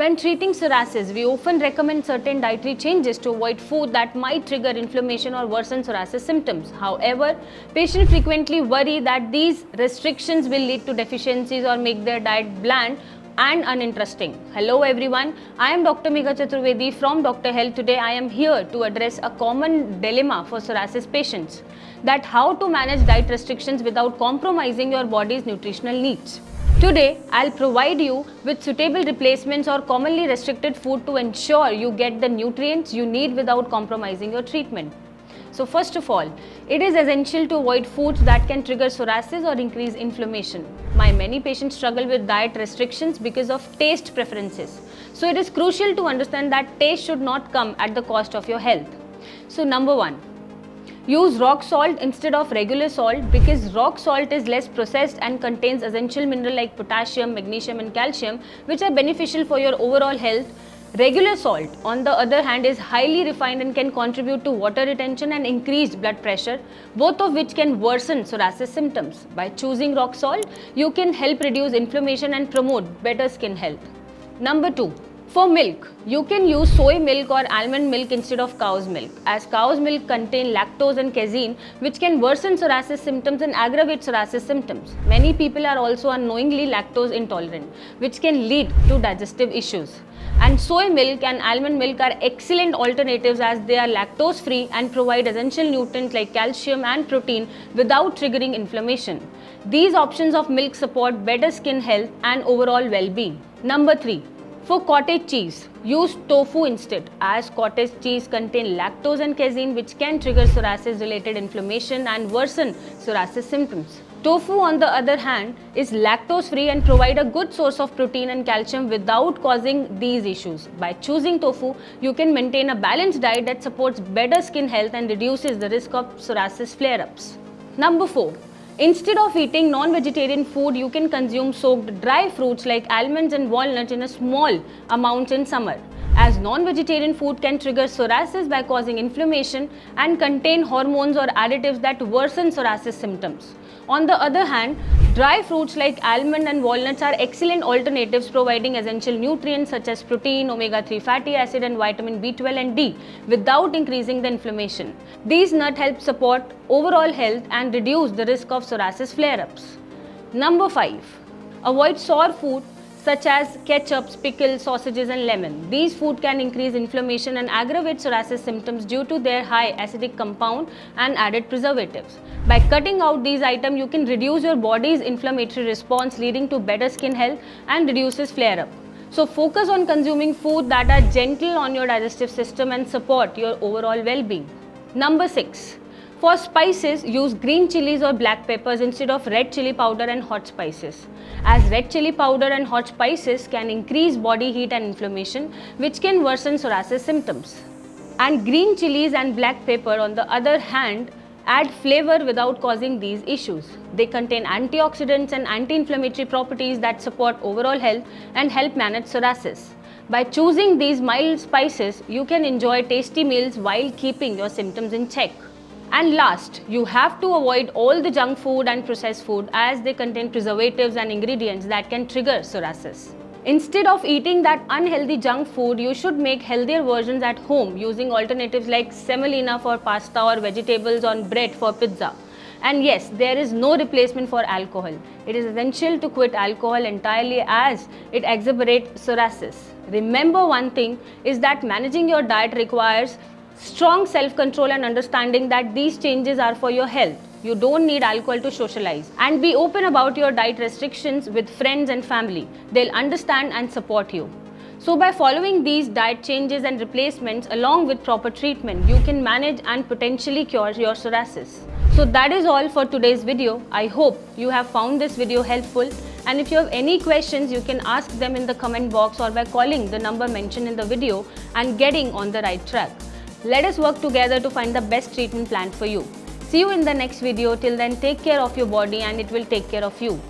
When treating psoriasis, we often recommend certain dietary changes to avoid food that might trigger inflammation or worsen psoriasis symptoms. However, patients frequently worry that these restrictions will lead to deficiencies or make their diet bland and uninteresting. Hello everyone, I am Dr. Megha Chaturvedi from Dr. Health. Today I am here to address a common dilemma for psoriasis patients, that how to manage diet restrictions without compromising your body's nutritional needs. Today, I'll provide you with suitable replacements or commonly restricted food to ensure you get the nutrients you need without compromising your treatment. So first of all, it is essential to avoid foods that can trigger psoriasis or increase inflammation. Many patients struggle with diet restrictions because of taste preferences. So it is crucial to understand that taste should not come at the cost of your health. So number one, use rock salt instead of regular salt because rock salt is less processed and contains essential minerals like potassium, magnesium and calcium, which are beneficial for your overall health. Regular salt, on the other hand, is highly refined and can contribute to water retention and increased blood pressure, both of which can worsen psoriasis symptoms. By choosing rock salt, you can help reduce inflammation and promote better skin health. Number two, for milk, you can use soy milk or almond milk instead of cow's milk, as cow's milk contain lactose and casein, which can worsen psoriasis symptoms and aggravate psoriasis symptoms. Many people are also unknowingly lactose intolerant, which can lead to digestive issues. And soy milk and almond milk are excellent alternatives as they are lactose free and provide essential nutrients like calcium and protein without triggering inflammation. These options of milk support better skin health and overall well-being. Number three, for cottage cheese, use tofu instead, as cottage cheese contains lactose and casein, which can trigger psoriasis-related inflammation and worsen psoriasis symptoms. Tofu, on the other hand, is lactose-free and provide a good source of protein and calcium without causing these issues. By choosing tofu, you can maintain a balanced diet that supports better skin health and reduces the risk of psoriasis flare-ups. Number four, instead of eating non-vegetarian food, you can consume soaked dry fruits like almonds and walnuts in a small amount in summer, as non-vegetarian food can trigger psoriasis by causing inflammation and contain hormones or additives that worsen psoriasis symptoms. On the other hand, dry fruits like almond and walnuts are excellent alternatives, providing essential nutrients such as protein, omega-3 fatty acid and vitamin B12 and D without increasing the inflammation. These nuts help support overall health and reduce the risk of psoriasis flare-ups. Number 5. Avoid sour food such as ketchup, pickles, sausages and lemon. These foods can increase inflammation and aggravate psoriasis symptoms due to their high acidic compound and added preservatives. By cutting out these items, you can reduce your body's inflammatory response, leading to better skin health and reduces flare-up. So focus on consuming food that are gentle on your digestive system and support your overall well-being. Number 6. For spices, use green chilies or black peppers instead of red chili powder and hot spices, as red chili powder and hot spices can increase body heat and inflammation, which can worsen psoriasis symptoms. And green chilies and black pepper, on the other hand, add flavor without causing these issues. They contain antioxidants and anti-inflammatory properties that support overall health and help manage psoriasis. By choosing these mild spices, you can enjoy tasty meals while keeping your symptoms in check. And last, you have to avoid all the junk food and processed food, as they contain preservatives and ingredients that can trigger psoriasis. Instead of eating that unhealthy junk food, you should make healthier versions at home using alternatives like semolina for pasta or vegetables on bread for pizza. And yes, there is no replacement for alcohol. It is essential to quit alcohol entirely as it exacerbates psoriasis. Remember, one thing is that managing your diet requires strong self-control and understanding that these changes are for your health. You don't need alcohol to socialize. And be open about your diet restrictions with friends and family. They'll understand and support you. So by following these diet changes and replacements along with proper treatment, you can manage and potentially cure your psoriasis. So that is all for today's video. I hope you have found this video helpful. And if you have any questions, you can ask them in the comment box or by calling the number mentioned in the video and getting on the right track. Let us work together to find the best treatment plan for you. See you in the next video. Till then, take care of your body and it will take care of you.